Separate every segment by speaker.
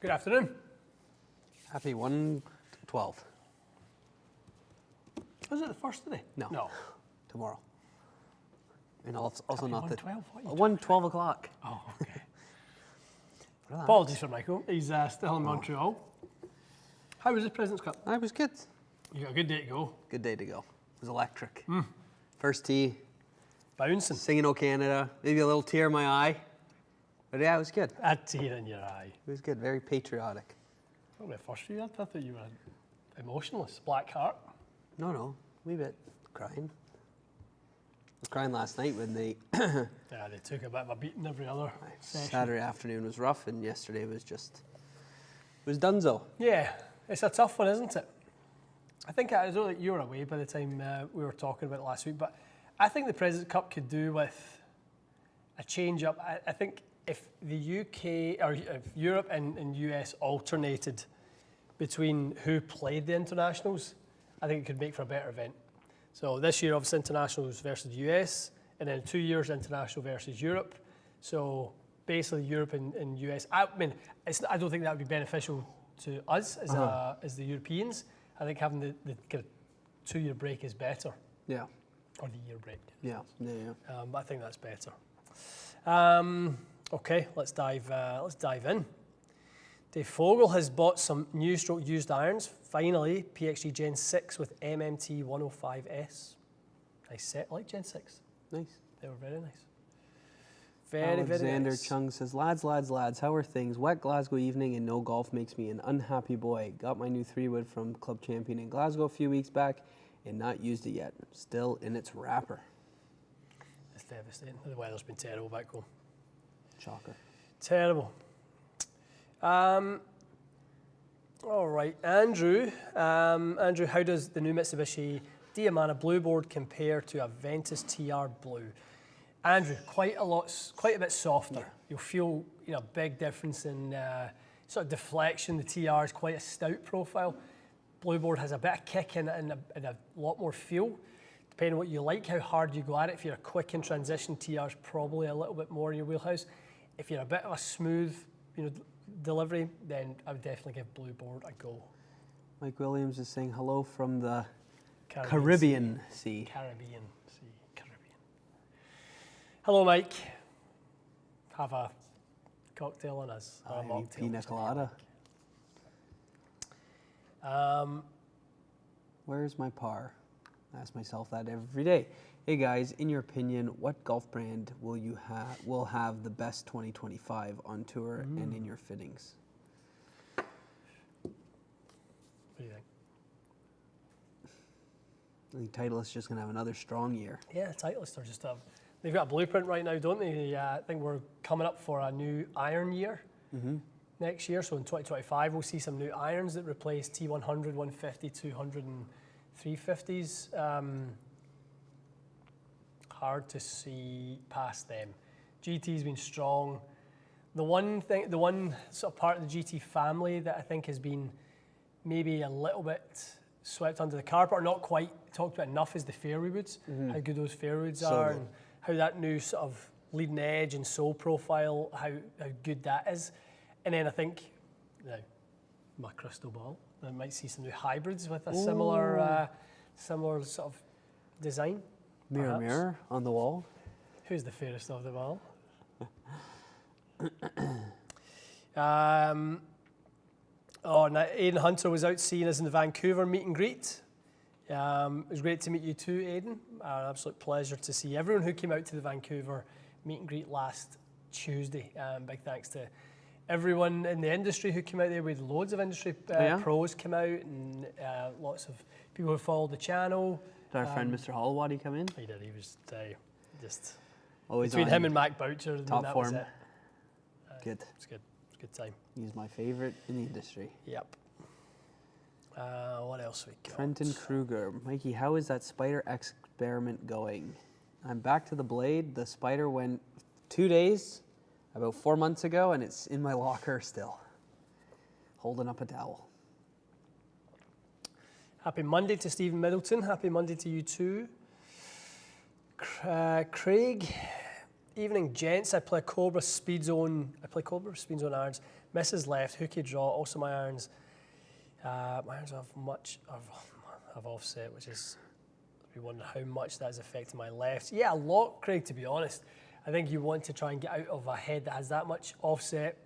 Speaker 1: Good afternoon.
Speaker 2: Happy 1/12.
Speaker 1: Was it the first today?
Speaker 2: No. Tomorrow. And also
Speaker 1: Happy
Speaker 2: not the
Speaker 1: 1/12? What are you
Speaker 2: 1:12 o'clock.
Speaker 1: Oh, okay.
Speaker 2: Relax.
Speaker 1: Apologies for Michael. He's still in Montreal. How was the President's Cup?
Speaker 2: I was good.
Speaker 1: You got a good day to go.
Speaker 2: Good day to go. It was electric. First tee,
Speaker 1: Bouncing.
Speaker 2: singing "O Canada," maybe a little tear in my eye. But yeah, it was good.
Speaker 1: A tear in your eye.
Speaker 2: It was good. Very patriotic.
Speaker 1: Not my first for you. I thought you were emotionless. Black heart.
Speaker 2: No, wee bit crying. I was crying last night when they
Speaker 1: Yeah, they took a bit of a beating every other session.
Speaker 2: Saturday afternoon was rough, and yesterday was just dunzo.
Speaker 1: Yeah, it's a tough one, isn't it? I think I know that you were away by the time we were talking about it last week, but I think the President's Cup could do with a change up. I think if the UK or if Europe and US alternated between who played the internationals, I think it could make for a better event. So this year, obviously, internationals versus the US, and then 2 years international versus Europe. So basically, Europe and US. I mean, I don't think that would be beneficial to us as the Europeans. I think having the kind of 2 year break is better,
Speaker 2: Yeah.
Speaker 1: or the year break.
Speaker 2: Yeah.
Speaker 1: But I think that's better. Okay, let's dive in. Dave Fogel has bought some new stroke used irons. Finally, PXG Gen 6 with MMT 105S. Nice set. I like Gen 6.
Speaker 2: Nice.
Speaker 1: They were very nice. Very
Speaker 2: Alexander
Speaker 1: nice.
Speaker 2: Chung says, lads, how are things? Wet Glasgow evening and no golf makes me an unhappy boy. Got my new 3-wood from Club Champion in Glasgow a few weeks back and not used it yet. Still in its wrapper.
Speaker 1: It's devastating. The weather's been terrible back home.
Speaker 2: Shocker.
Speaker 1: Terrible. All right, Andrew. Andrew, how does the new Mitsubishi Diamana Blue board compare to a Ventus TR Blue? Andrew, quite a bit softer. You'll feel a big difference in sort of deflection. The TR is quite a stout profile. Blue board has a bit of kick and a lot more feel. Depending on what you like, how hard you go at it. If you're a quick in transition, TR is probably a little bit more in your wheelhouse. If you're a bit of a smooth, delivery, then I would definitely give Blue board a go.
Speaker 2: Mike Williams is saying hello from the
Speaker 1: Caribbean
Speaker 2: Caribbean Sea.
Speaker 1: Caribbean. Hello, Mike. Have a cocktail on us. Or a mocktail.
Speaker 2: Pina colada. Where's my par? I ask myself that every day. Hey guys, in your opinion, what golf brand will have the best 2025 on tour and in your fittings?
Speaker 1: What do you think?
Speaker 2: I think Titleist's just going to have another strong year.
Speaker 1: Yeah, Titleist are just they've got a blueprint right now, don't they? I think we're coming up for a new iron year next year. So in 2025, we'll see some new irons that replace T100, 150, 200, and 350s. Hard to see past them. GT's been strong. The one sort of part of the GT family that I think has been maybe a little bit swept under the carpet or not quite talked about enough is the fairway woods. How good those fairway woods are, and how that new sort of leading edge and sole profile, how good that is. And then I think, my crystal ball, I might see some new hybrids with a similar sort of design.
Speaker 2: Mirror on the wall.
Speaker 1: Who's the fairest of them all? Aidan Hunter was out seeing us in the Vancouver meet and greet. It was great to meet you too, Aidan. An absolute pleasure to see everyone who came out to the Vancouver meet and greet last Tuesday. Big thanks to everyone in the industry who came out there. We had loads of industry pros come out and lots of people who followed the channel.
Speaker 2: Did our friend Mr. Hollowady come in?
Speaker 1: He did. He was just
Speaker 2: Always
Speaker 1: between
Speaker 2: on
Speaker 1: him and Mac Boucher.
Speaker 2: top
Speaker 1: that
Speaker 2: form.
Speaker 1: Was it.
Speaker 2: Good.
Speaker 1: It's good. It's a good time.
Speaker 2: He's my favorite in the industry.
Speaker 1: Yep. What else we got?
Speaker 2: Trenton Kruger. Mikey, how is that Spider experiment going? I'm back to the blade. The Spider went 2 days, about 4 months ago, and it's in my locker still. Holding up a towel.
Speaker 1: Happy Monday to Stephen Middleton. Happy Monday to you too. Craig Evening, gents. I play Cobra Speed Zone. I play Cobra Speed Zone irons. Misses left, hooky draw. Also, my irons have offset, which is we wonder how much that has affected my left. Yeah, a lot, Craig. To be honest, I think you want to try and get out of a head that has that much offset.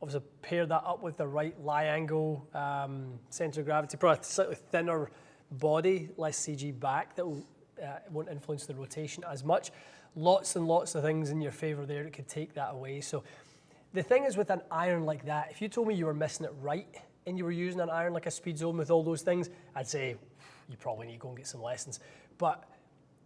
Speaker 1: Obviously, pair that up with the right lie angle, centre of gravity, probably a slightly thinner body, less CG back that won't influence the rotation as much. Lots and lots of things in your favour there that could take that away. So the thing is with an iron like that, if you told me you were missing it right and you were using an iron like a Speed Zone with all those things, I'd say you probably need to go and get some lessons. But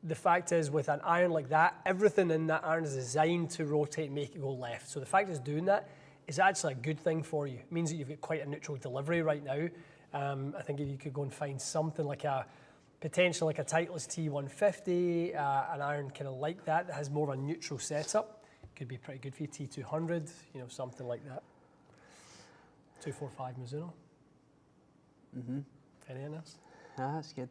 Speaker 1: the fact is with an iron like that, everything in that iron is designed to rotate and make it go left. So the fact it's doing that is actually a good thing for you. It means that you've got quite a neutral delivery right now. I think if you could go and find something like potentially like a Titleist T150, an iron kind of like that has more of a neutral setup, could be pretty good for you. T200, something like that. 245 Mizuno.
Speaker 2: Mm-hmm.
Speaker 1: Anything else?
Speaker 2: That's good.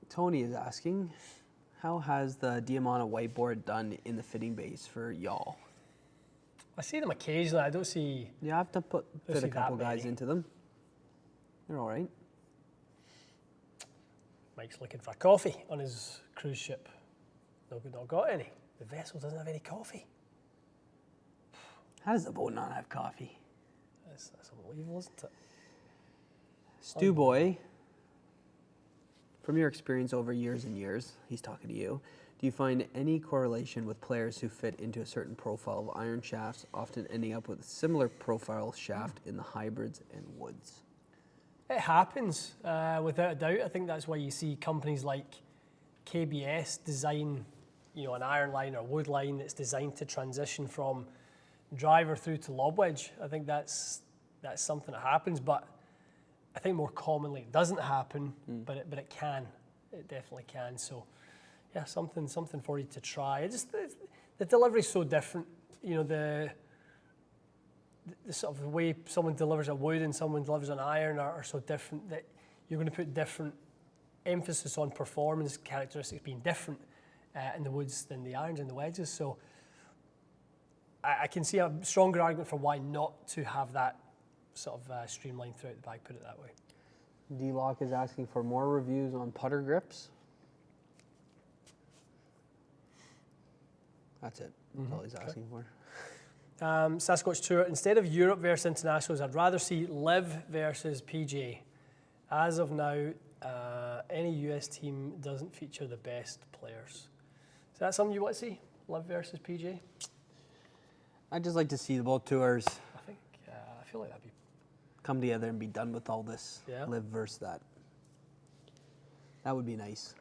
Speaker 2: Tony is asking, how has the Diamana whiteboard done in the fitting base for y'all?
Speaker 1: I see them occasionally. I don't see.
Speaker 2: You have to fit a couple guys
Speaker 1: many.
Speaker 2: into them. They're all right.
Speaker 1: Mike's looking for coffee on his cruise ship. Not got any. The vessel doesn't have any coffee.
Speaker 2: How does the boat not have coffee?
Speaker 1: That's unbelievable, isn't it?
Speaker 2: Stu Boy, from your experience over years and years, he's talking to you, do you find any correlation with players who fit into a certain profile of iron shafts, often ending up with a similar profile shaft in the hybrids and woods?
Speaker 1: It happens, without a doubt. I think that's why you see companies like KBS design, an iron line or wood line that's designed to transition from driver through to lob wedge. I think that's something that happens, but I think more commonly it doesn't happen, but it can. It definitely can. So, yeah, something for you to try. The delivery's so different. The sort of the way someone delivers a wood and someone delivers an iron are so different that you're going to put different emphasis on performance characteristics being different in the woods than the irons and the wedges. So I can see a stronger argument for why not to have that sort of streamlined throughout the bag, put it that way.
Speaker 2: D-Lock is asking for more reviews on putter grips. That's it. That's all he's asking for.
Speaker 1: Sasquatch Tour, instead of Europe versus internationals, I'd rather see Live versus PGA. As of now, any US team doesn't feature the best players. Is that something you want to see? Live versus PGA?
Speaker 2: I'd just like to see both tours
Speaker 1: I feel like that'd be
Speaker 2: come together and be done with all this.
Speaker 1: Yeah.
Speaker 2: Live versus that. That would be nice.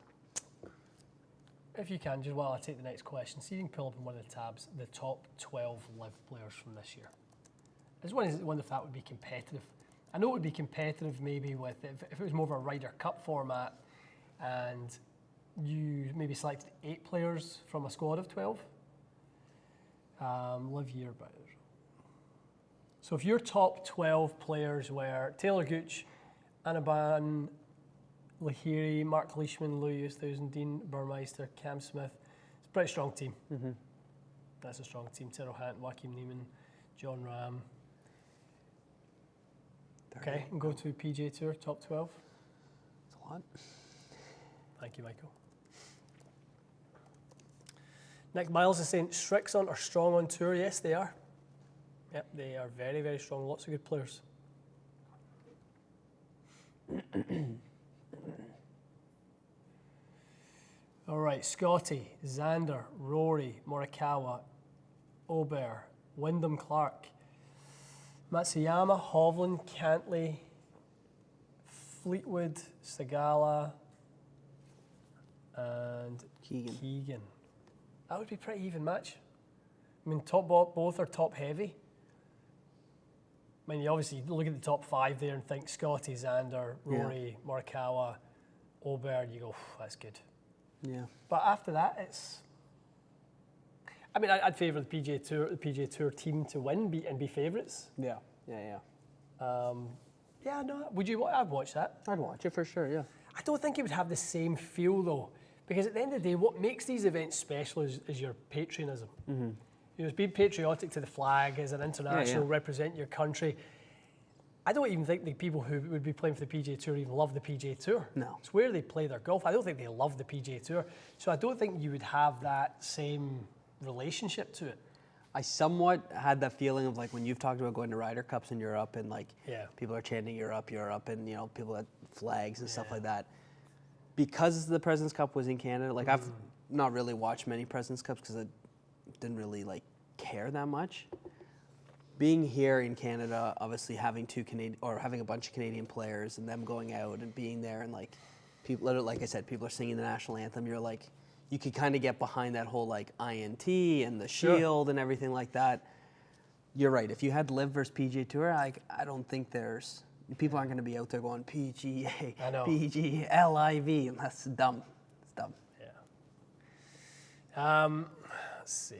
Speaker 1: If you can, just while I take the next question, see if you can pull up in one of the tabs the top 12 live players from this year. I just wonder if that would be competitive. I know it would be competitive maybe with if it was more of a Ryder Cup format and you maybe selected 8 players from a squad of 12. Live year, but so if your top 12 players were Taylor Gooch, Anaban, Lahiri, Mark Leishman, Louis Oosthuizen, Dean Burmeister, Cam Smith. It's a pretty strong team.
Speaker 2: Mm-hmm.
Speaker 1: That's a strong team. Tyrrell Hatton, Joaquin Neiman, John Ram. Okay, and go to PGA Tour, top 12.
Speaker 2: That's a lot.
Speaker 1: Thank you, Michael. Nick Miles is saying, Strixon are strong on tour. Yes, they are. Yep, they are very, very strong. Lots of good players. All right, Scotty, Xander, Rory, Morikawa, Ober, Wyndham Clark, Matsuyama, Hovland, Cantley, Fleetwood, Sagala, and Keegan. That would be a pretty even match. I mean, both are top heavy. I mean, you obviously look at the top 5 there and think Scotty, Xander, Rory, Morikawa, Ober, you go, that's good.
Speaker 2: Yeah.
Speaker 1: But after that, it's. I mean, I'd favour the PGA Tour team to win and be favourites.
Speaker 2: Yeah.
Speaker 1: Yeah, no. Would you? I'd watch that.
Speaker 2: I'd watch it for sure. Yeah.
Speaker 1: I don't think it would have the same feel though, because at the end of the day, what makes these events special is your patriotism. You know, it's being patriotic to the flag as an international, represent your country. I don't even think the people who would be playing for the PGA Tour even love the PGA Tour.
Speaker 2: No.
Speaker 1: It's where they play their golf. I don't think they love the PGA Tour. So I don't think you would have that same relationship to it.
Speaker 2: I somewhat had that feeling of like when you've talked about going to Ryder Cups in Europe and like people are chanting Europe, Europe, and you know people had flags and stuff like that. Because the President's Cup was in Canada, like I've not really watched many President's Cups because I didn't really like care that much. Being here in Canada, obviously having having a bunch of Canadian players and them going out and being there and like people, like I said, people are singing the national anthem. You're like, you could kind of get behind that whole like INT and the shield and everything like that. You're right. If you had Live versus PGA Tour, I don't think people aren't going to be out there going PGA, PG, LIV, and that's dumb. It's dumb.
Speaker 1: Yeah. Let's see.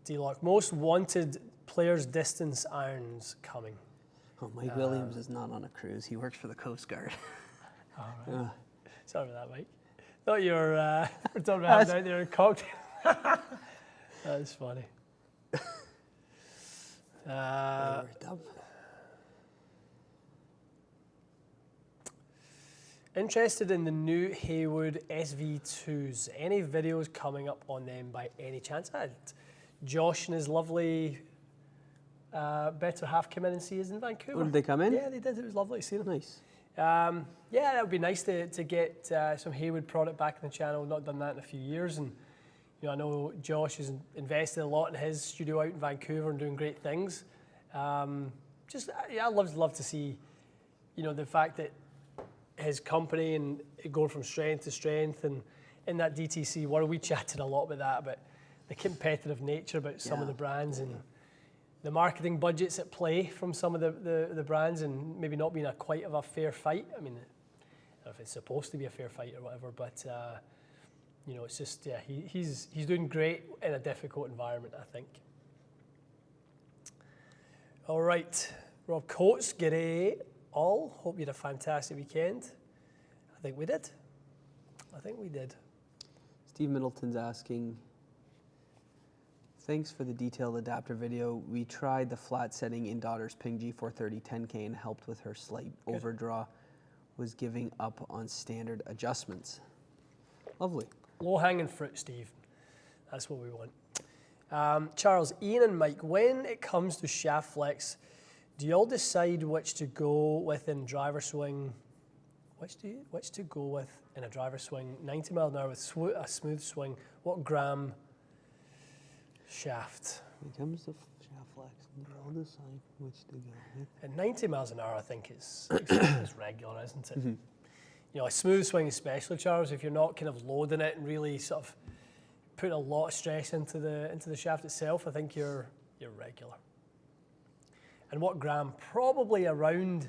Speaker 1: D-Lock, most wanted players distance irons coming.
Speaker 2: Oh, Mike Williams is not on a cruise. He works for the Coast Guard.
Speaker 1: All right. Sorry about that, Mike. Thought you were talking about having out there a cocktail. That's funny. Interested in the new Haywood SV2s. Any videos coming up on them by any chance? Josh and his lovely better half came in and see us in Vancouver.
Speaker 2: Did they come in?
Speaker 1: Yeah, they did. It was lovely to see them.
Speaker 2: Nice.
Speaker 1: Yeah, that would be nice to get some Haywood product back in the channel. Not done that in a few years, and you know, I know Josh has invested a lot in his studio out in Vancouver and doing great things. I love to see, you know, the fact that his company and going from strength to strength, and in that DTC world, we chatted a lot about that, about the competitive nature about some of the brands and the marketing budgets at play from some of the brands, and maybe not being quite of a fair fight. I mean, I don't know if it's supposed to be a fair fight or whatever, but you know, it's just he's doing great in a difficult environment, I think. All right, Rob Coates, g'day all. Hope you had a fantastic weekend. I think we did.
Speaker 2: Steve Middleton's asking, thanks for the detailed adapter video. We tried the flat setting in daughter's Ping G430 10K and helped with her slight overdraw. Was giving up on standard adjustments. Lovely.
Speaker 1: Low-hanging fruit, Steve. That's what we want. Charles, Ian and Mike, when it comes to shaft flex, do you all decide which to go with in driver swing? Which to go with in a driver swing? 90 mile an hour with a smooth swing. What gram shaft?
Speaker 2: When it comes to shaft flex, you all decide which to go with.
Speaker 1: At 90 miles an hour, I think is regular, isn't it? You know, a smooth swing especially, Charles, if you're not kind of loading it and really sort of putting a lot of stress into the shaft itself, I think you're regular. And what gram? Probably around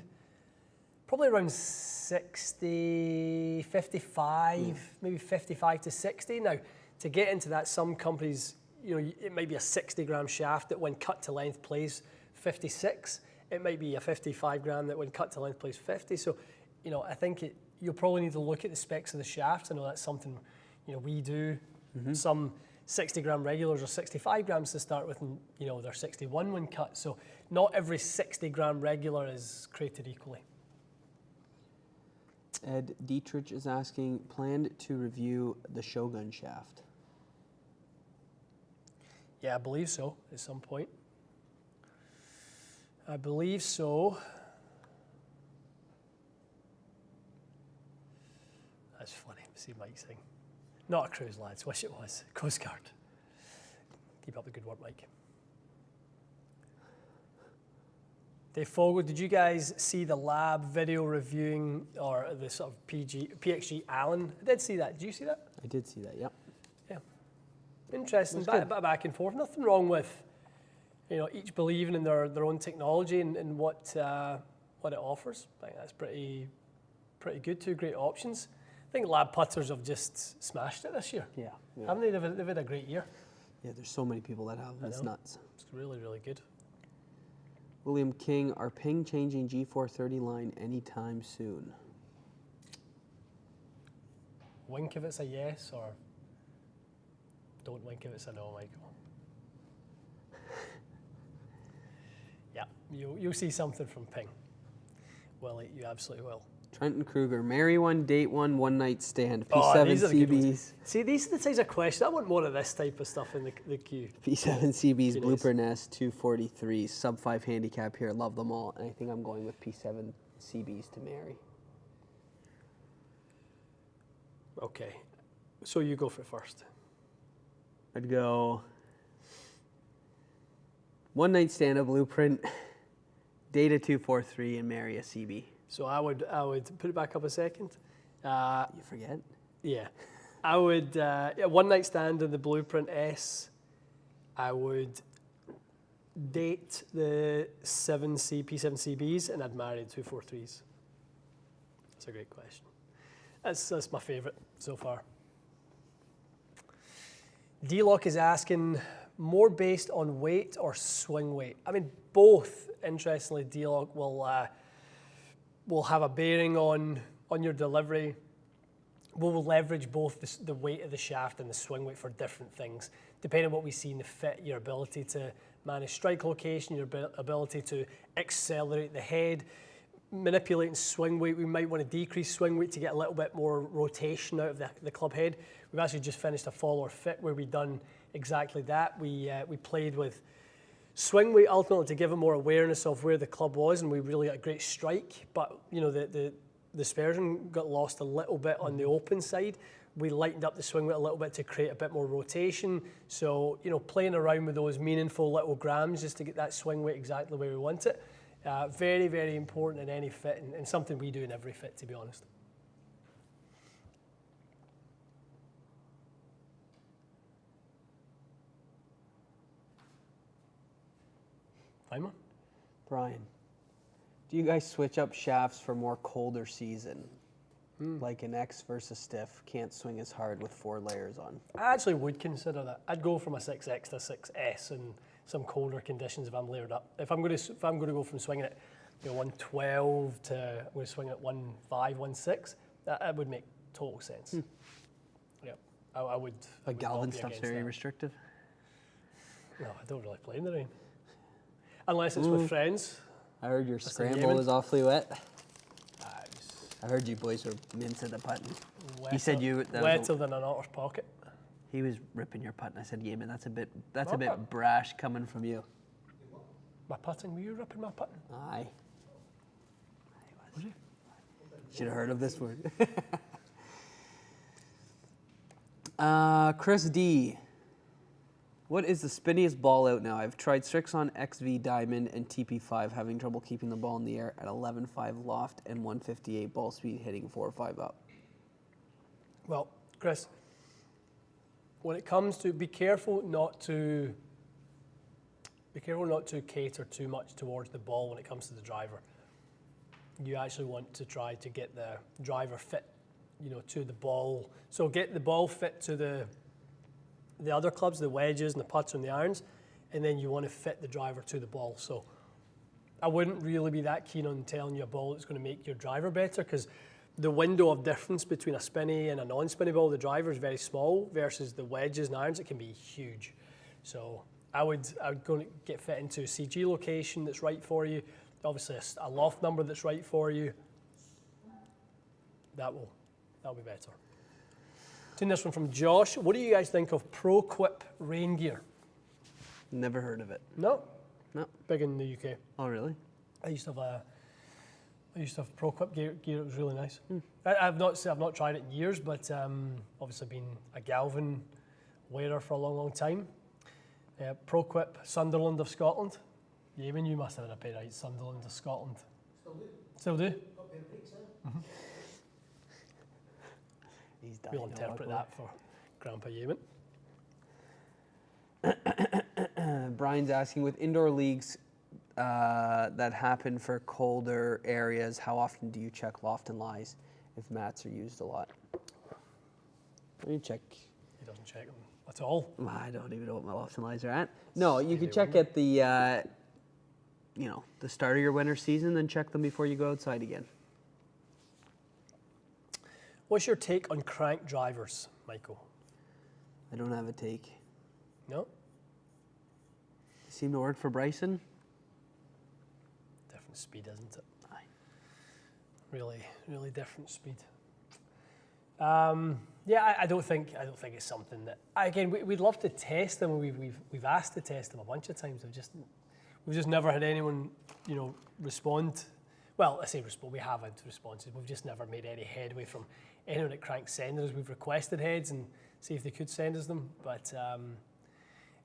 Speaker 1: 60, 55, maybe 55 to 60. Now, to get into that, some companies, you know, it might be a 60 gram shaft that when cut to length plays 56. It might be a 55 gram that when cut to length plays 50. So, you know, I think you'll probably need to look at the specs of the shaft. I know that's something, you know, we do. Some 60 gram regulars are 65 grams to start with, and you know, they're 61 when cut. So not every 60 gram regular is created equally.
Speaker 2: Ed Dietrich is asking, planned to review the Shogun shaft.
Speaker 1: Yeah, I believe so at some point. I believe so. That's funny. See Mike sing. Not a cruise, lads. Wish it was. Coast Guard. Keep up the good work, Mike. Dave Fogel, did you guys see the lab video reviewing, or the sort of PXG Allen? I did see that. Did you see that?
Speaker 2: I did see that, yep.
Speaker 1: Yeah. Interesting. Bit of back and forth. Nothing wrong with, you know, each believing in their own technology and what it offers. I think that's pretty good. Two great options. I think lab putters have just smashed it this year.
Speaker 2: Yeah.
Speaker 1: Haven't they? They've had a great year.
Speaker 2: Yeah, there's so many people that have. It's nuts.
Speaker 1: It's really, really good.
Speaker 2: William King, are Ping changing G430 line anytime soon?
Speaker 1: Wink if it's a yes, or don't wink if it's a no, Michael. Yeah, you'll see something from Ping. Willie, you absolutely will.
Speaker 2: Trenton Kruger, marry one, date one, one night stand.
Speaker 1: Oh,
Speaker 2: P7
Speaker 1: these are the good ones.
Speaker 2: CBs.
Speaker 1: See, these are the types of questions. I want more of this type of stuff in the queue.
Speaker 2: P7 CBs,
Speaker 1: Good
Speaker 2: Blooper Nest, 243, sub 5 handicap here. Love them all. And I think I'm going with P7 CBs to marry.
Speaker 1: Okay, so you go for it first.
Speaker 2: I'd go one night stand, a Blueprint, date a 243, and marry a CB.
Speaker 1: So I would put it back up a second.
Speaker 2: You forget?
Speaker 1: Yeah, I would one night stand in the Blueprint S. I would date the P7 CBs, and I'd marry the 243s. That's a great question. That's my favourite so far. D-Lock is asking, more based on weight or swing weight? I mean, both. Interestingly, D-Lock will have a bearing on your delivery. We'll leverage both the weight of the shaft and the swing weight for different things, depending on what we see in the fit, your ability to manage strike location, your ability to accelerate the head, manipulating swing weight. We might want to decrease swing weight to get a little bit more rotation out of the club head. We've actually just finished a follower fit where we've done exactly that. We played with swing weight ultimately to give it more awareness of where the club was, and we really got a great strike. But you know, the dispersion got lost a little bit on the open side. We lightened up the swing weight a little bit to create a bit more rotation. So, you know, playing around with those meaningful little grams just to get that swing weight exactly where we want it. Very, very important in any fit, and something we do in every fit, to be honest. Feynman?
Speaker 2: Brian, do you guys switch up shafts for more colder season? Like an X versus stiff, can't swing as hard with 4 layers on.
Speaker 1: I actually would consider that. I'd go from a 6X to a 6S in some colder conditions if I'm layered up. If I'm going to go from swinging at 112 to I'm going to swing at 1.5, 1.6, that would make total sense. Yeah, I would.
Speaker 2: But Galvin stuff's very restrictive.
Speaker 1: No, I don't really play in the rain. Unless it's with friends.
Speaker 2: I heard your
Speaker 1: That's
Speaker 2: scramble
Speaker 1: Yemen.
Speaker 2: was awfully wet. I heard you boys were mints at the putting. He said you
Speaker 1: wetter than an otter's pocket.
Speaker 2: He was ripping your putt, and I said, "Yeah, man, that's a bit
Speaker 1: Okay.
Speaker 2: brash coming from you."
Speaker 1: My putting? Were you ripping my putting?
Speaker 2: Aye. Should have heard of this word. Chris D. What is the spinniest ball out now? I've tried Strixon XV Diamond and TP5, having trouble keeping the ball in the air at 11.5 loft and 158 ball speed, hitting 4 or 5 up.
Speaker 1: Well, Chris, when it comes to be careful not to cater too much towards the ball when it comes to the driver. You actually want to try to get the driver fit, to the ball. So get the ball fit to the other clubs, the wedges and the putts and the irons, and then you want to fit the driver to the ball. So I wouldn't really be that keen on telling you a ball that's going to make your driver better, because the window of difference between a spinny and a non-spinny ball, the driver is very small, versus the wedges and irons, it can be huge. So I would go and get fit into a CG location that's right for you, obviously a loft number that's right for you. That'll be better. Seen this one from Josh. What do you guys think of ProQuip rain gear?
Speaker 2: Never heard of it.
Speaker 1: No?
Speaker 2: No.
Speaker 1: Big in the UK.
Speaker 2: Oh, really?
Speaker 1: I used to have ProQuip gear. It was really nice. I've not tried it in years, but obviously been a Galvin wearer for a long, long time. ProQuip Sunderland of Scotland. Eamon, you must have had a pair of Sunderland of Scotland. Still do? Mm-hmm.
Speaker 2: He's dying.
Speaker 1: We'll interpret that for Grandpa Eamon.
Speaker 2: Brian's asking, with indoor leagues that happen for colder areas, how often do you check loft and lies if mats are used a lot? Let me check.
Speaker 1: He doesn't check them at all.
Speaker 2: I don't even know what my loft and lies are at. No, you can check at the the start of your winter season, then check them before you go outside again.
Speaker 1: What's your take on crank drivers, Michael?
Speaker 2: I don't have a take.
Speaker 1: No?
Speaker 2: Seem to work for Bryson.
Speaker 1: Different speed, isn't it?
Speaker 2: Aye.
Speaker 1: Really, really different speed. Yeah, I don't think it's something that. Again, we'd love to test them. We've asked to test them a bunch of times. We've just never had anyone, respond. Well, I say respond. We have had responses. We've just never made any headway from anyone at Crank sending us. We've requested heads and see if they could send us them, but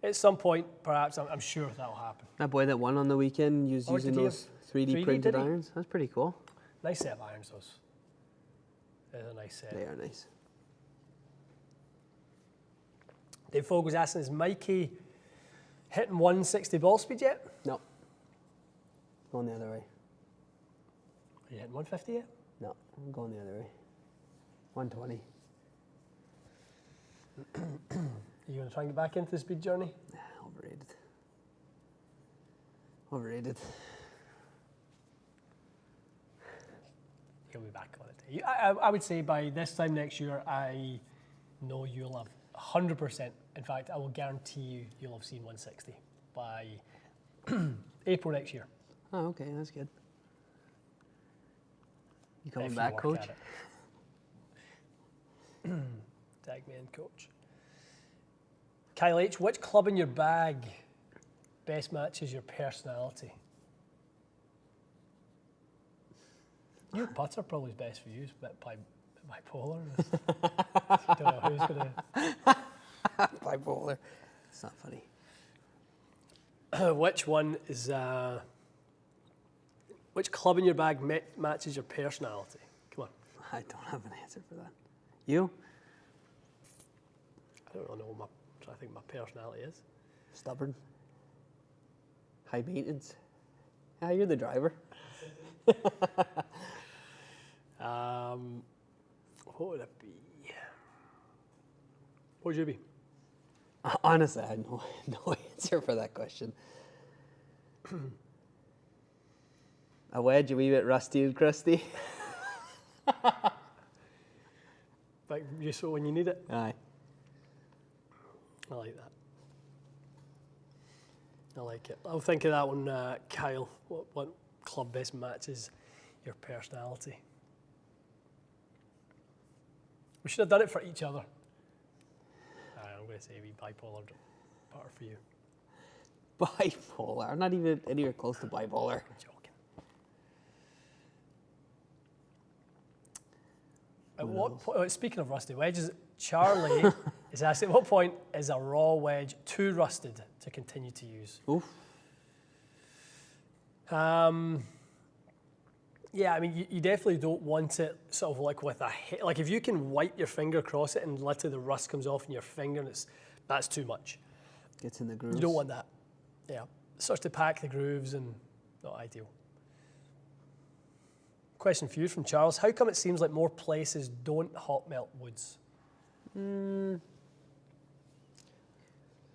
Speaker 1: at some point, perhaps, I'm sure that'll happen.
Speaker 2: That boy that won on the weekend using those 3D printed irons. That's pretty cool.
Speaker 1: Nice set of irons, those. They're a nice set.
Speaker 2: They are nice.
Speaker 1: Dave Fogel's asking, is Mikey hitting 160 ball speed yet?
Speaker 2: No. Going the other way.
Speaker 1: Are you hitting 150 yet?
Speaker 2: No, I'm going the other way. 120.
Speaker 1: Are you going to try and get back into the speed journey?
Speaker 2: Overrated. Overrated.
Speaker 1: He'll be back on it. I would say by this time next year, I know you'll have 100%. In fact, I will guarantee you'll have seen 160 by April next year.
Speaker 2: Oh, okay, that's good. You coming
Speaker 1: If you
Speaker 2: back,
Speaker 1: work
Speaker 2: coach?
Speaker 1: at it. Tag me in, coach. Kyle H, which club in your bag best matches your personality? Your putter probably is best for you. It's a bit bipolar. I don't know who's going to.
Speaker 2: Bipolar. It's not funny.
Speaker 1: Which one is. Which club in your bag matches your personality? Come on.
Speaker 2: I don't have an answer for that. You?
Speaker 1: I don't really know what I think my personality is.
Speaker 2: Stubborn. High maintenance. Ah, you're the driver.
Speaker 1: What would it be? What would you be?
Speaker 2: Honestly, I had no answer for that question. A wedge, a wee bit rusty and crusty.
Speaker 1: Like useful when you need it?
Speaker 2: Aye.
Speaker 1: I like that. I like it. I'll think of that one, Kyle. What club best matches your personality? We should have done it for each other. I'm going to say we bipolar part for you.
Speaker 2: Bipolar. I'm not even anywhere close to bipolar.
Speaker 1: I'm joking. At what point, speaking of rusty wedges, Charlie is asking, at what point is a raw wedge too rusted to continue to use?
Speaker 2: Oof.
Speaker 1: Yeah, I mean, you definitely don't want it sort of like with a hit. Like if you can wipe your finger across it and literally the rust comes off in your finger, and that's too much.
Speaker 2: Gets in the grooves.
Speaker 1: You don't want that. Yeah, it starts to pack the grooves and not ideal. Question for you from Charles. How come it seems like more places don't hot melt woods? A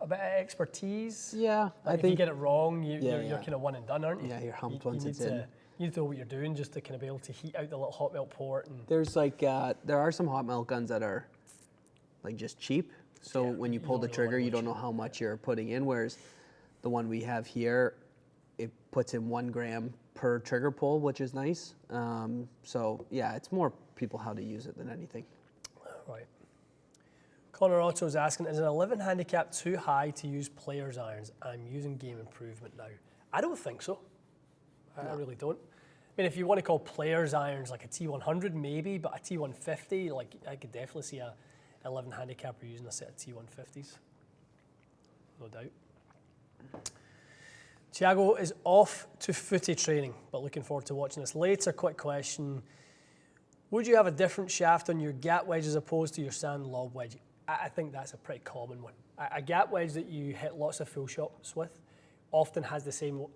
Speaker 1: bit of expertise?
Speaker 2: Yeah,
Speaker 1: Like if you get it wrong, you're kind of one and done, aren't you?
Speaker 2: Yeah, you're humped once it's in.
Speaker 1: You need to know what you're doing just to kind of be able to heat out the little hot melt port. And
Speaker 2: There's like, there are some hot melt guns that are like just cheap. So when you pull the trigger, you don't know how much you're putting in. Whereas the one we have here, it puts in 1 gram per trigger pull, which is nice. So yeah, it's more people how to use it than anything.
Speaker 1: Right. Connor also is asking, is an 11 handicap too high to use players' irons? I'm using game improvement now. I don't think so. I really don't. I mean, if you want to call players' irons like a T100, maybe, but a T150, like I could definitely see a 11 handicapper using a set of T150s. No doubt. Thiago is off to footy training, but looking forward to watching this later. Quick question. Would you have a different shaft on your gap wedge as opposed to your sand lob wedge? I think that's a pretty common one. A gap wedge that you hit lots of full shots with often has the same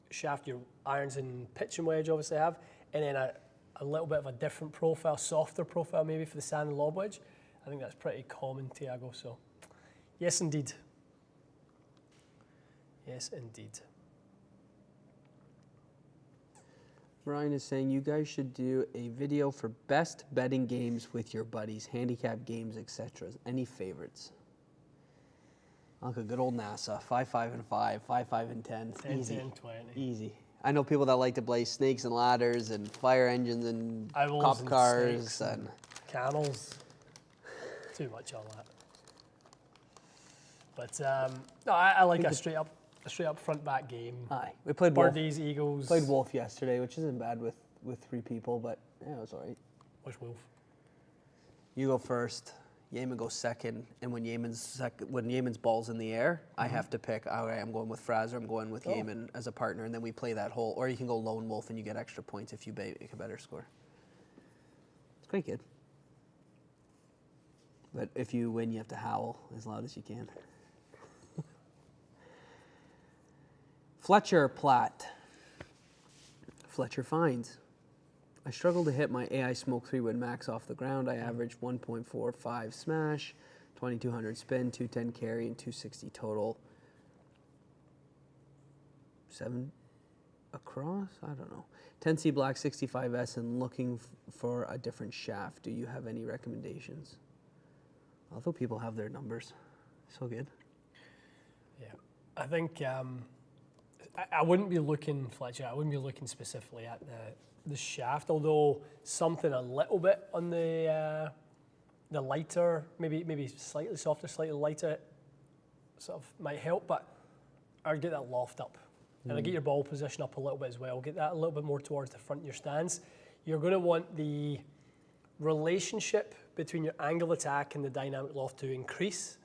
Speaker 1: shaft your irons and pitching wedge obviously have, and then a little bit of a different profile, softer profile maybe for the sand and lob wedge. I think that's pretty common, Thiago. So, yes, indeed. Yes, indeed.
Speaker 2: Brian is saying you guys should do a video for best betting games with your buddies, handicap games, etc. Any favorites? Like a good old NASA, 5, 5, and 5, 5, 5, and 10.
Speaker 1: 10,
Speaker 2: Easy.
Speaker 1: 10, 20.
Speaker 2: Easy. I know people that like to play snakes and ladders and fire engines and
Speaker 1: Owls
Speaker 2: cop
Speaker 1: and
Speaker 2: cars
Speaker 1: snakes
Speaker 2: and
Speaker 1: Canals. Too much on that. But no, I like a straight up front back game.
Speaker 2: aye. We played Wolf.
Speaker 1: Birdies, Eagles.
Speaker 2: Played Wolf yesterday, which isn't bad with 3 people, but yeah, it was all right.
Speaker 1: Which Wolf?
Speaker 2: You go first. Yeaman goes second, and when Yeaman's ball's in the air, I have to pick. All right, I'm going with Fraser. I'm going with Yeaman as a partner, and then we play that hole. Or you can go lone wolf, and you get extra points if you make a better score. It's quite good. But if you win, you have to howl as loud as you can. Fletcher Platt. Fletcher finds. I struggle to hit my AI Smoke 3-wood max off the ground. I average 1.45 smash, 2200 spin, 210 carry, and 260 total. 7 across? I don't know. 10C Black 65S and looking for a different shaft. Do you have any recommendations? Although people have their numbers. So good.
Speaker 1: Yeah. I think I wouldn't be looking, Fletcher, I wouldn't be looking specifically at the shaft, although something a little bit on the lighter, maybe slightly softer, slightly lighter, sort of might help, but I'd get that loft up. And I'd get your ball position up a little bit as well. Get that a little bit more towards the front of your stance. You're going to want the relationship between your angle of attack and the dynamic loft to increase,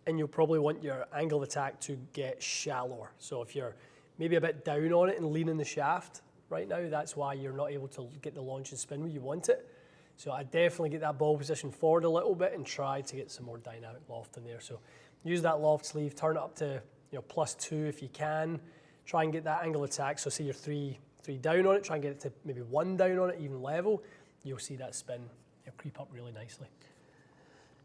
Speaker 1: and you'll probably want your angle of attack to get shallower. So if you're maybe a bit down on it and leaning the shaft right now, that's why you're not able to get the launch and spin where you want it. So I definitely get that ball position forward a little bit and try to get some more dynamic loft in there. So use that loft sleeve, turn it up to +2 if you can. Try and get that angle attack. So say you're three down on it, try and get it to maybe 1 down on it, even level. You'll see that spin creep up really nicely.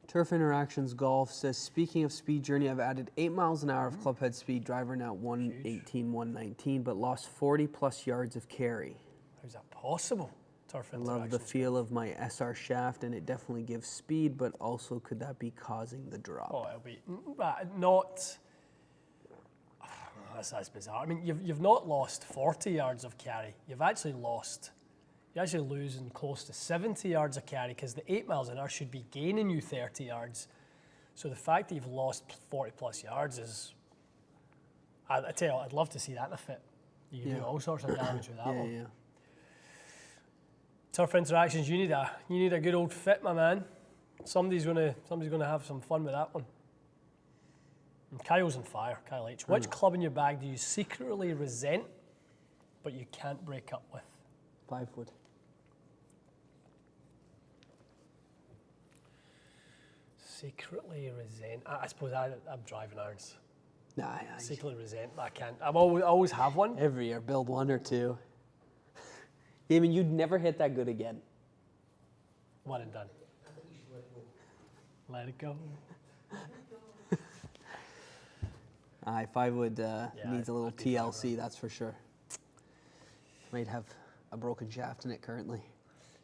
Speaker 2: Turf Interactions Golf says, speaking of speed journey, I've added 8 miles an hour of clubhead speed, driver now 118, 119, but lost 40 plus yards of carry.
Speaker 1: How's that possible? Turf
Speaker 2: I love the feel of my SR shaft, and it definitely gives speed, but also could that be causing the drop?
Speaker 1: Oh, it'll be not. That's bizarre. I mean, you've not lost 40 yards of carry. You're actually losing close to 70 yards of carry, because the 8 miles an hour should be gaining you 30 yards. So the fact that you've lost 40 plus yards is, I tell you what, I'd love to see that in a fit. You can do all sorts of damage with that one.
Speaker 2: Yeah.
Speaker 1: Turf Interactions, you need a good old fit, my man. Somebody's gonna have some fun with that one. And Kyle's on fire, Kyle H. Which club in your bag do you secretly resent, but you can't break up with?
Speaker 2: 5-wood.
Speaker 1: Secretly resent. I suppose I'm driving irons.
Speaker 2: Nah,
Speaker 1: Secretly resent, but I can't. I always have one.
Speaker 2: every year, build 1 or 2. I mean, you'd never hit that good again.
Speaker 1: One and done. Let it go.
Speaker 2: Aye, 5-wood needs a little
Speaker 1: I'd be fine with
Speaker 2: TLC, that's for sure. Might have a broken shaft in it currently.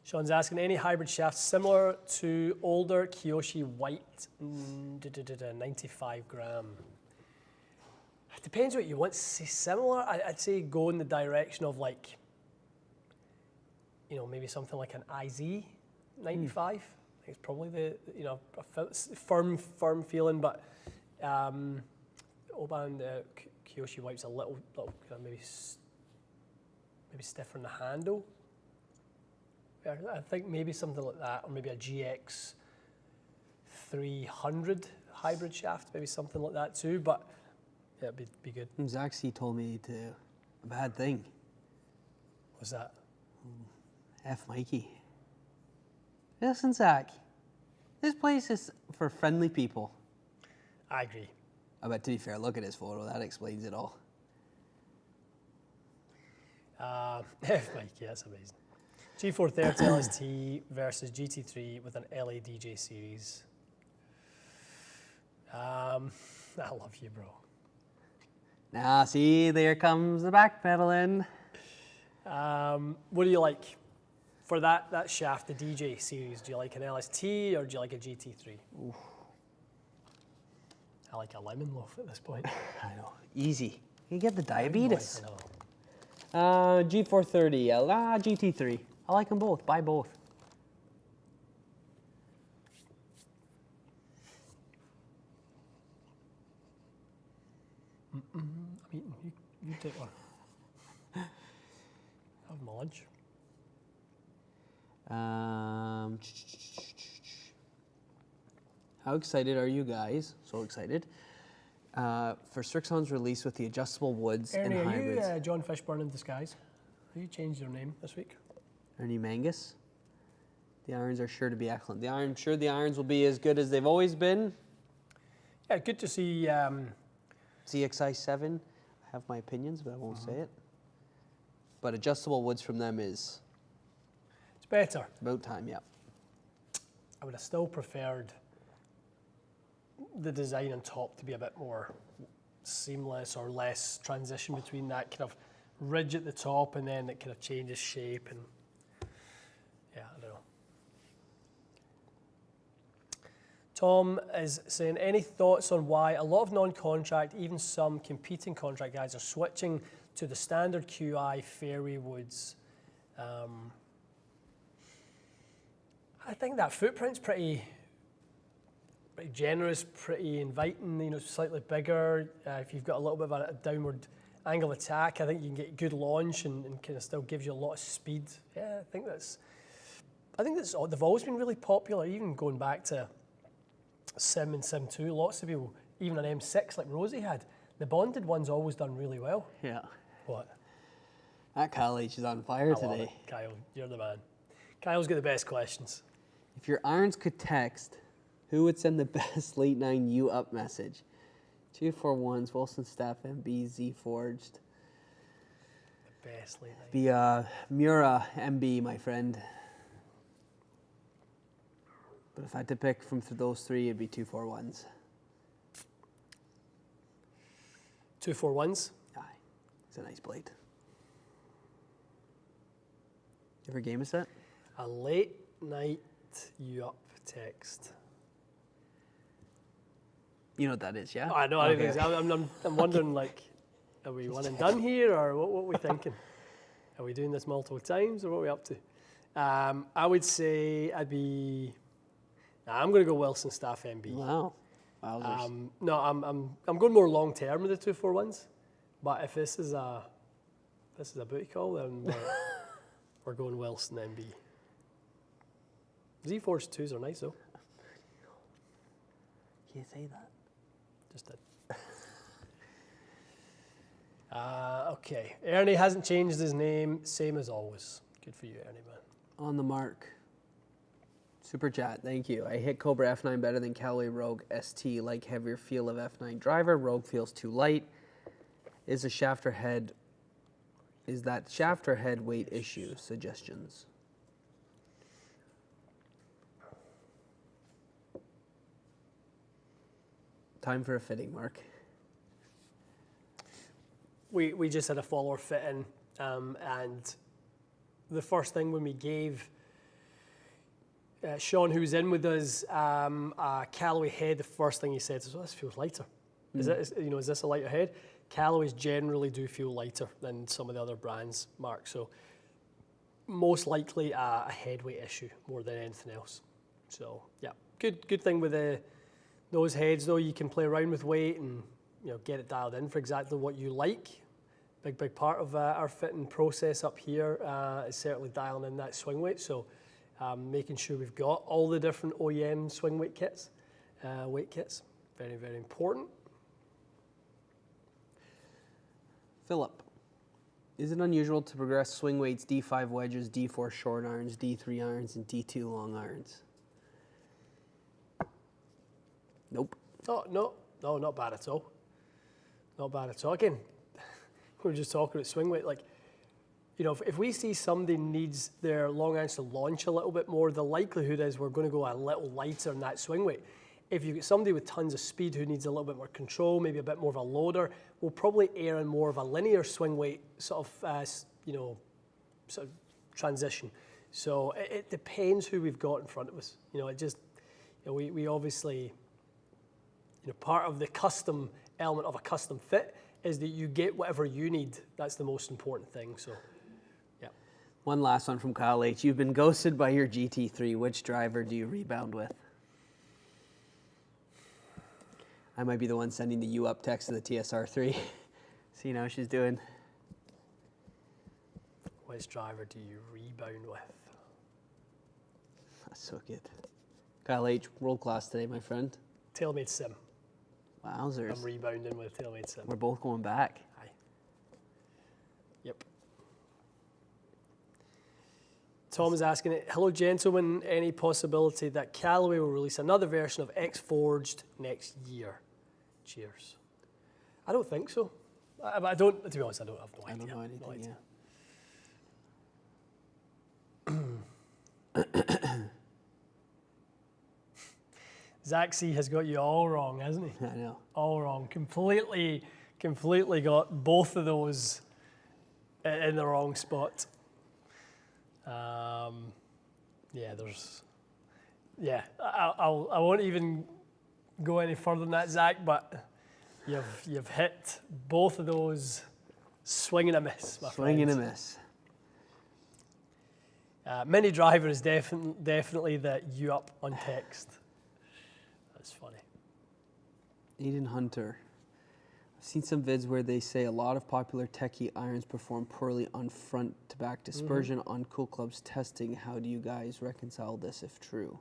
Speaker 1: Sean's asking, any hybrid shafts similar to older Kiyoshi White 95 gram? It depends what you want to say. Similar, I'd say go in the direction of maybe something like an IZ 95. I think it's probably a firm feeling, but Oban Kiyoshi White's a little maybe stiffer in the handle. I think maybe something like that, or maybe a GX 300 hybrid shaft, maybe something like that too. But yeah, it'd be good.
Speaker 2: Zaxi told me a bad thing.
Speaker 1: What's that?
Speaker 2: F Mikey. Listen, Zach, this place is for friendly people.
Speaker 1: I agree.
Speaker 2: But to be fair, look at his photo. That explains it all.
Speaker 1: F Mikey, that's amazing. G430 LST versus GT3 with an LA DJ series. I love you, bro.
Speaker 2: Now, see, there comes the backpedaling.
Speaker 1: What do you like for that shaft, the DJ series? Do you like an LST or do you like a GT3?
Speaker 2: Oof.
Speaker 1: I like a lemon loaf at this point.
Speaker 2: I know. Easy. You get the diabetes.
Speaker 1: I know.
Speaker 2: G430, GT3. I like them both. Buy both.
Speaker 1: I'm eating. You take one. Have my lunch.
Speaker 2: How excited are you guys? So excited. For Strixon's release with the adjustable woods
Speaker 1: Ernie,
Speaker 2: and
Speaker 1: are
Speaker 2: hybrids.
Speaker 1: you John Fishburne in disguise? Have you changed your name this week?
Speaker 2: Ernie Mangus. The irons are sure to be excellent. I'm sure the irons will be as good as they've always been.
Speaker 1: Yeah, good to see.
Speaker 2: ZXi7. I have my opinions, but I won't say it. But adjustable woods from them is
Speaker 1: It's better.
Speaker 2: about time, yeah.
Speaker 1: I would have still preferred the design on top to be a bit more seamless or less transition between that kind of ridge at the top and then it kind of changes shape and yeah, I don't know. Tom is saying, any thoughts on why a lot of non-contract, even some competing contract guys are switching to the standard QI fairway woods? I think that footprint's pretty generous, pretty inviting, you know, slightly bigger. If you've got a little bit of a downward angle attack, I think you can get good launch and kind of still gives you a lot of speed. Yeah, I think that's they've always been really popular, even going back to Sim and Sim 2. Lots of people, even an M6 like Rosie had, the bonded one's always done really well.
Speaker 2: Yeah.
Speaker 1: What?
Speaker 2: That Kyle H is on fire
Speaker 1: I love
Speaker 2: today.
Speaker 1: it. Kyle, you're the man. Kyle's got the best questions.
Speaker 2: If your irons could text, who would send the best late 9 U up message? 241s, Wilson Staff MB, Z Forged.
Speaker 1: The best late night.
Speaker 2: Be Mura MB, my friend. But if I had to pick from those three, it'd be 241s.
Speaker 1: 241s.
Speaker 2: Aye, it's a nice blade. Ever game a set?
Speaker 1: A late night you up text.
Speaker 2: You know what that is, yeah?
Speaker 1: Oh, I know.
Speaker 2: Okay.
Speaker 1: I'm wondering, like, are we one and done here, or what are we thinking? Are we doing this multiple times, or what are we up to? I would say I'm going to go Wilson Staff MB.
Speaker 2: Wow. Wowzers.
Speaker 1: No, I'm going more long term with the 241s, but if this is a booty call, then we're going Wilson MB. Z Force 2s are nice though.
Speaker 2: Can't say that.
Speaker 1: Just did. Okay, Ernie hasn't changed his name, same as always. Good for you, Ernie, man.
Speaker 2: On the mark. Super chat, thank you. I hit Cobra F9 better than Callaway Rogue ST, like heavier feel of F9 driver. Rogue feels too light. Is that shaft or head weight issue? Suggestions. Time for a fitting, Mark.
Speaker 1: We just had a follower fit in, and the first thing when we gave Sean, who was in with us, a Callaway head, the first thing he said is, "Oh, this feels lighter. Is this a lighter head?" Callaways generally do feel lighter than some of the other brands, Mark. So most likely a head weight issue more than anything else. So yeah, good thing with those heads though. You can play around with weight and get it dialed in for exactly what you like. Big part of our fitting process up here is certainly dialing in that swing weight. So making sure we've got all the different OEM swing weight kits, very, very important.
Speaker 2: Philip, is it unusual to progress swing weights D5 wedges, D4 short irons, D3 irons, and D2 long irons? Nope.
Speaker 1: Oh, no, not bad at all. Not bad at all. Again, we were just talking about swing weight. Like, if we see somebody needs their long irons to launch a little bit more, the likelihood is we're going to go a little lighter in that swing weight. If you get somebody with tons of speed who needs a little bit more control, maybe a bit more of a loader, we'll probably err on more of a linear swing weight, sort of, sort of transition. So it depends who we've got in front of us. It just, we obviously, part of the custom element of a custom fit is that you get whatever you need. That's the most important thing. So, yeah.
Speaker 2: One last one from Kyle H. You've been ghosted by your GT3. Which driver do you rebound with? I might be the one sending the "you up" text to the TSR3. See how she's doing.
Speaker 1: Which driver do you rebound with?
Speaker 2: That's so good. Kyle H. World class today, my friend.
Speaker 1: TaylorMade Sim.
Speaker 2: Wowzers.
Speaker 1: I'm rebounding with TaylorMade Sim.
Speaker 2: We're both going back.
Speaker 1: Aye. Yep. Tom is asking, hello gentlemen, any possibility that Callaway will release another version of X-Forged next year? Cheers. I don't think so. I don't, to be honest, I have no idea.
Speaker 2: I don't know anything,
Speaker 1: No idea.
Speaker 2: yeah.
Speaker 1: Zach C has got you all wrong, hasn't he?
Speaker 2: I know.
Speaker 1: All wrong. Completely got both of those in the wrong spot. I won't even go any further than that, Zach, but you've hit both of those swing and a miss, my
Speaker 2: Swing and a
Speaker 1: friend.
Speaker 2: miss.
Speaker 1: Mini driver is definitely the you up on text. That's funny.
Speaker 2: Aiden Hunter. I've seen some vids where they say a lot of popular techie irons perform poorly on front to back dispersion on Cool Club's testing. How do you guys reconcile this if true?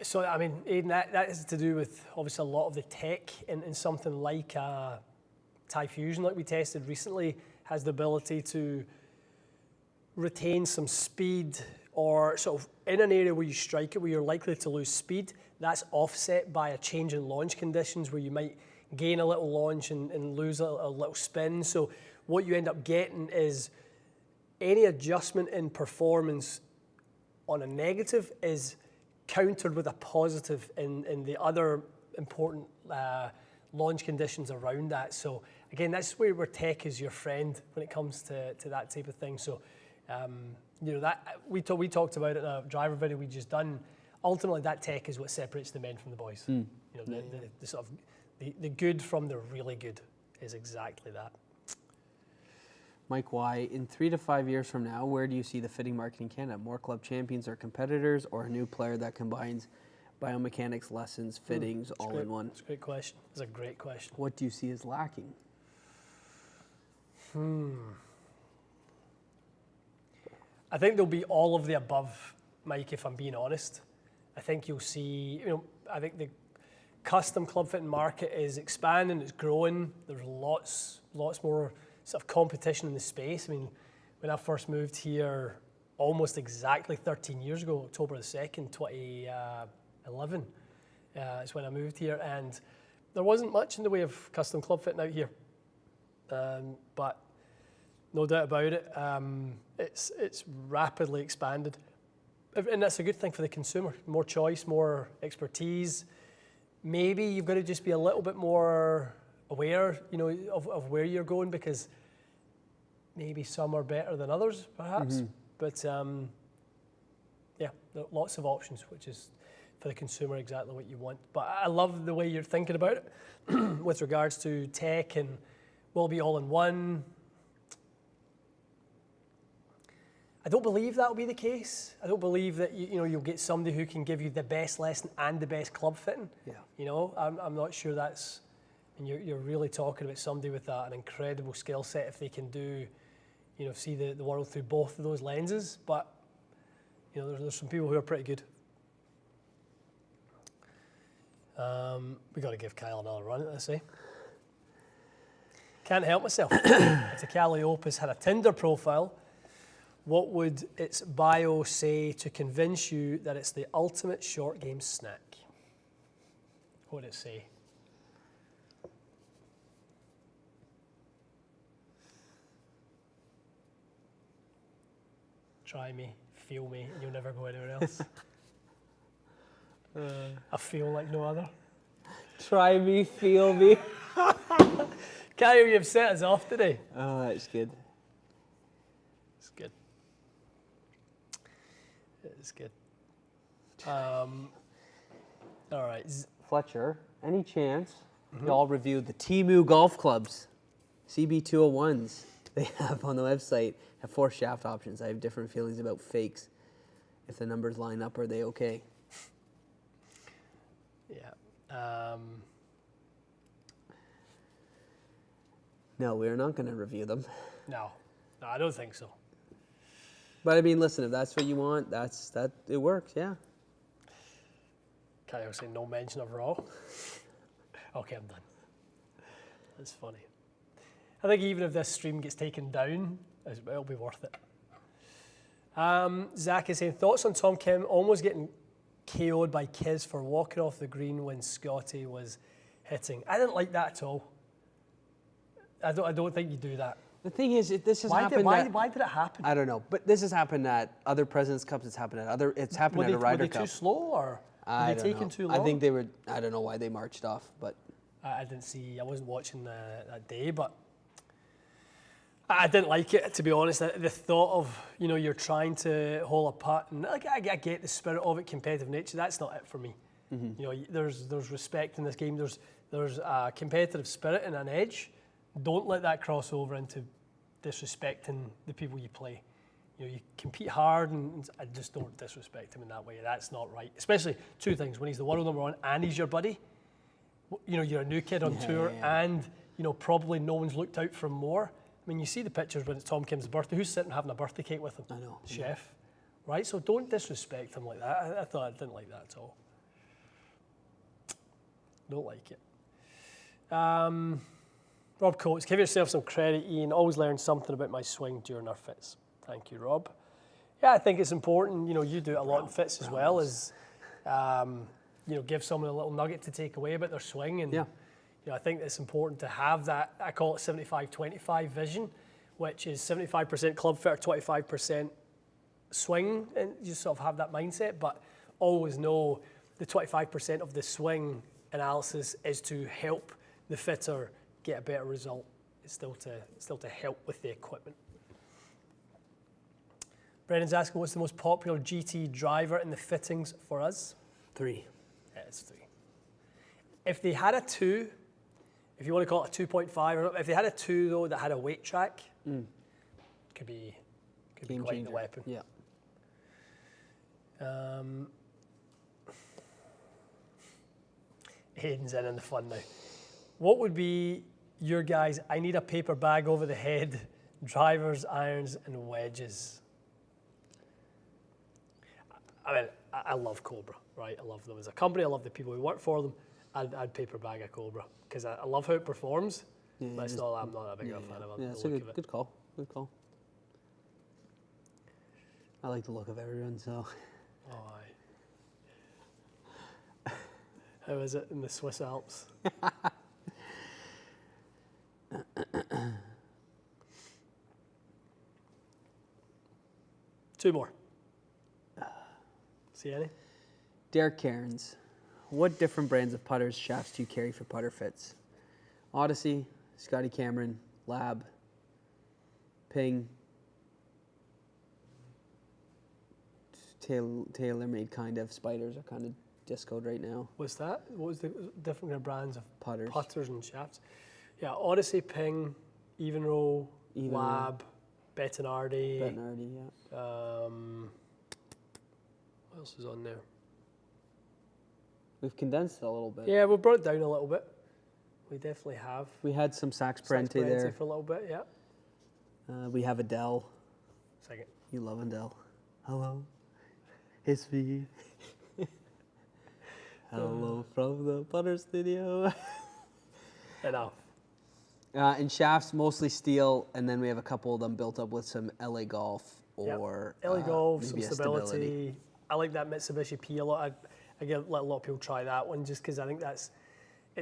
Speaker 1: So, I mean, Aidan, that is to do with obviously a lot of the tech in something like Thai Fusion, like we tested recently, has the ability to retain some speed, or sort of in an area where you strike it where you're likely to lose speed. That's offset by a change in launch conditions where you might gain a little launch and lose a little spin. So what you end up getting is any adjustment in performance on a negative is countered with a positive in the other important launch conditions around that. So again, that's where tech is your friend when it comes to that type of thing. So that we talked about it in a driver video we just done. Ultimately, that tech is what separates the men from the boys. The sort of the good from the really good is exactly that.
Speaker 2: Mike Y, in 3 to 5 years from now, where do you see the fitting market in Canada? More club champions or competitors, or a new player that combines biomechanics, lessons, fittings, all in one?
Speaker 1: It's a great question. It's a great question.
Speaker 2: What do you see as lacking?
Speaker 1: I think there'll be all of the above, Mike, if I'm being honest. I think you'll see, I think the custom club fitting market is expanding, it's growing. There's lots more sort of competition in the space. I mean, when I first moved here almost exactly 13 years ago, October the 2nd, 2011, is when I moved here, and there wasn't much in the way of custom club fitting out here. But no doubt about it, it's rapidly expanded. And that's a good thing for the consumer. More choice, more expertise. Maybe you've got to just be a little bit more aware, of where you're going, because maybe some are better than others, perhaps. But there are lots of options, which is for the consumer exactly what you want. But I love the way you're thinking about it with regards to tech and will be all in one. I don't believe that'll be the case. I don't believe that you'll get somebody who can give you the best lesson and the best club fitting.
Speaker 2: Yeah.
Speaker 1: I'm not sure that's, and you're really talking about somebody with an incredible skill set if they can do, see the world through both of those lenses. But there's some people who are pretty good. We got to give Kyle another run at this, eh? Can't help myself. If the Cali Opus had a Tinder profile, what would its bio say to convince you that it's the ultimate short game snack? What would it say? Try me, feel me, and you'll never go anywhere else. I feel like no other.
Speaker 2: Try me, feel me.
Speaker 1: Kyle, you've set us off today.
Speaker 2: Oh, that's good.
Speaker 1: That's good. All right.
Speaker 2: Fletcher, any chance y'all review the Temu golf clubs, CB201s they have on the website, have 4 shaft options. I have different feelings about fakes. If the numbers line up, are they okay?
Speaker 1: Yeah.
Speaker 2: No, we're not going to review them.
Speaker 1: No, I don't think so.
Speaker 2: But I mean, listen, if that's what you want, it works, yeah.
Speaker 1: Can I say no mention of Raw? Okay, I'm done. That's funny. I think even if this stream gets taken down, it'll be worth it. Zach is saying, thoughts on Tom Kim almost getting KO'd by Kiz for walking off the green when Scotty was hitting. I didn't like that at all. I don't think you do that.
Speaker 2: The thing is, this has
Speaker 1: Why
Speaker 2: happened.
Speaker 1: did it happen?
Speaker 2: I don't know, but this has happened at other Presidents Cups. It's happened at a Ryder
Speaker 1: Were they
Speaker 2: Cup.
Speaker 1: too slow or were they taking too long?
Speaker 2: I think they were. I don't know why they marched off, but
Speaker 1: I didn't see. I wasn't watching that day, but I didn't like it, to be honest. The thought of you're trying to hole a putt, and I get the spirit of it, competitive nature. That's not it for me. There's respect in this game. There's a competitive spirit and an edge. Don't let that cross over into disrespecting the people you play. You compete hard, and I just don't disrespect him in that way. That's not right. Especially 2 things: when he's the world number 1 and he's your buddy. You're a new kid on tour, and probably no one's looked out for him more. I mean, you see the pictures when it's Tom Kim's birthday. Who's sitting having a birthday cake with him?
Speaker 2: I know.
Speaker 1: Chef, right? So don't disrespect him like that. I didn't like that at all. Don't like it. Rob Coates, give yourself some credit, Ian. Always learn something about my swing during our fits. Thank you, Rob. Yeah, I think it's important. You do it a lot in fits as well as, give someone a little nugget to take away about their swing. And I think it's important to have that. I call it 75-25 vision, which is 75% club fit or 25% swing, and you sort of have that mindset. But always know the 25% of the swing analysis is to help the fitter get a better result. It's still to help with the equipment. Brendan's asking, what's the most popular GT driver in the fittings for us?
Speaker 2: 3.
Speaker 1: Yeah, it's 3. If they had a 2, if you want to call it a 2.5, or if they had a 2 though that had a weight track, could be
Speaker 2: Game
Speaker 1: quite
Speaker 2: changer.
Speaker 1: the weapon.
Speaker 2: Yeah.
Speaker 1: Hayden's in the fun now. What would be your guys' I need a paper bag over the head, drivers, irons, and wedges? I mean, I love Cobra, right? I love them as a company. I love the people who work for them. I'd paper bag a Cobra because I love how it performs, but I'm not a big fan of it.
Speaker 2: Yeah, it's a good call. Good call. I like the look of everyone, so.
Speaker 1: Oh, aye. How is it in the Swiss Alps? 2 more. See any?
Speaker 2: Derek Cairns, what different brands of putters shafts do you carry for putter fits? Odyssey, Scotty Cameron, Lab, Ping, tailor-made kind of. Spiders are kind of discoed right now.
Speaker 1: What's that? What was the different kind of brands of
Speaker 2: Putters.
Speaker 1: and shafts? Yeah, Odyssey, Ping, Evenroll, Lab, Bettinardi.
Speaker 2: Bettinardi, yeah.
Speaker 1: What else is on there?
Speaker 2: We've condensed it a little bit.
Speaker 1: Yeah, we've brought it down a little bit. We definitely have.
Speaker 2: We had some Sax Parente there.
Speaker 1: For a little bit, yeah.
Speaker 2: We have Adele.
Speaker 1: Second.
Speaker 2: You love Adele. Hello. It's me. Hello from the putter studio.
Speaker 1: Enough.
Speaker 2: And shafts, mostly steel, and then we have a couple of them built up with some LA Golf or
Speaker 1: LA Golf, some
Speaker 2: maybe a
Speaker 1: stability. I like that Mitsubishi P a lot. I let a lot of people try that one just because I think it's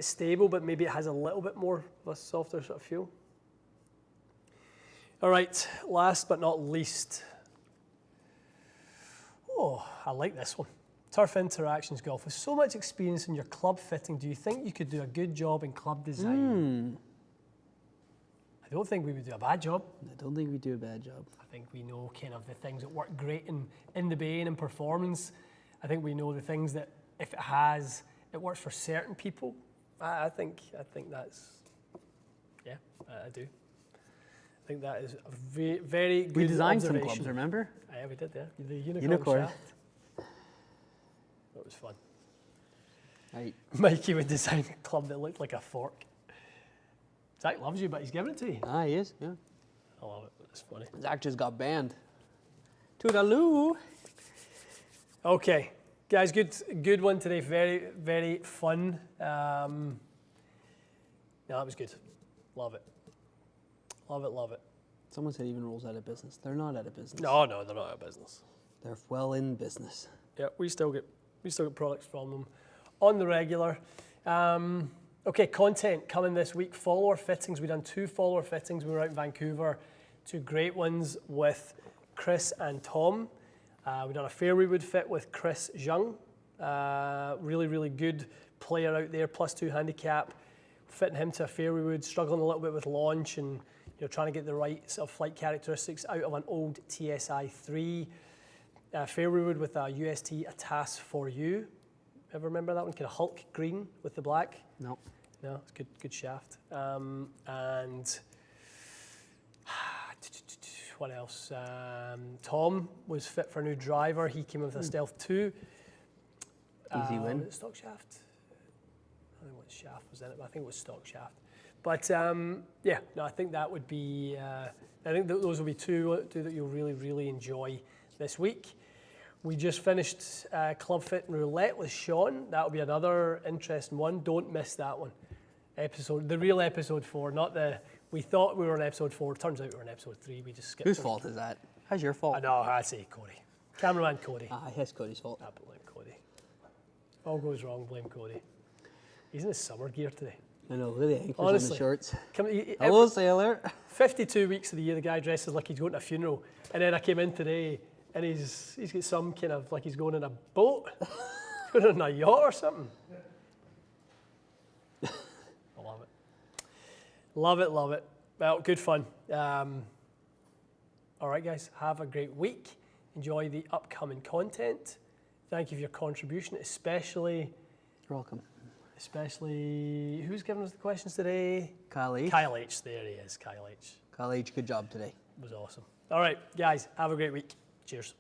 Speaker 1: stable, but maybe it has a little bit more of a softer sort of feel. All right, last but not least. Oh, I like this one. Turf Interactions Golf. With so much experience in your club fitting, do you think you could do a good job in club design? I don't think we would do a bad job.
Speaker 2: I don't think we do a bad job.
Speaker 1: I think we know kind of the things that work great in the bay and in performance. I think we know the things that if it works for certain people. I think that's, yeah, I do. I think that is a very good
Speaker 2: We designed some
Speaker 1: observation.
Speaker 2: clubs, remember?
Speaker 1: Yeah, we did, yeah. The unicorn,
Speaker 2: Unicorn.
Speaker 1: shaft. That was fun.
Speaker 2: Right.
Speaker 1: Mikey would design a club that looked like a fork. Zach loves you, but he's giving it to you.
Speaker 2: Ah, he is, yeah.
Speaker 1: I love it. It's funny.
Speaker 2: Zach just got banned. Toodaloo.
Speaker 1: Okay, guys, good one today. Very, very fun. No, that was good. Love it. Love it.
Speaker 2: Someone said even rolls out of business. They're not out of business.
Speaker 1: No, they're not out of business.
Speaker 2: They're well in business.
Speaker 1: Yeah, we still get products from them on the regular. Okay, content coming this week. Follower fittings. We've done 2 follower fittings. We were out in Vancouver. 2 great ones with Chris and Tom. We've done a fairway wood fit with Chris Zhang. Really, really good player out there, +2 handicap. Fitting him to a fairway wood, struggling a little bit with launch and trying to get the right sort of flight characteristics out of an old TSI 3. Fairway wood with a UST ATAS for you. Ever remember that one? Kind of Hulk green with the black.
Speaker 2: No.
Speaker 1: No, it's good shaft. And what else? Tom was fit for a new driver. He came in with a Stealth 2.
Speaker 2: Easy win.
Speaker 1: Was it stock shaft? I don't know what shaft was in it, but I think it was stock shaft. But yeah, no, I think that would be. I think those will be two that you'll really, really enjoy this week. We just finished Club Fit and Roulette with Sean. That'll be another interesting one. Don't miss that one. The real episode 4, not the. We thought we were on episode 4. Turns out we were on episode 3. We just skipped.
Speaker 2: Whose fault is that? How's your fault?
Speaker 1: I know. I say Cody. Cameraman Cody.
Speaker 2: Ah, it's Cody's fault.
Speaker 1: I blame Cody. If all goes wrong, blame Cody. He's in his summer gear today.
Speaker 2: I know, look at the anchors
Speaker 1: Honestly.
Speaker 2: on the shorts.
Speaker 1: Every
Speaker 2: Hello, sailor.
Speaker 1: 52 weeks of the year, the guy dresses like he's going to a funeral. And then I came in today, and he's got some kind of, like he's going in a boat. He's going on a yacht or something. I love it. Love it. Well, good fun. All right, guys, have a great week. Enjoy the upcoming content. Thank you for your contribution, especially...
Speaker 2: You're welcome.
Speaker 1: Especially, who's giving us the questions today?
Speaker 2: Kyle H.
Speaker 1: Kyle H. There he is, Kyle H.
Speaker 2: Kyle H, good job today.
Speaker 1: Was awesome. All right, guys, have a great week. Cheers.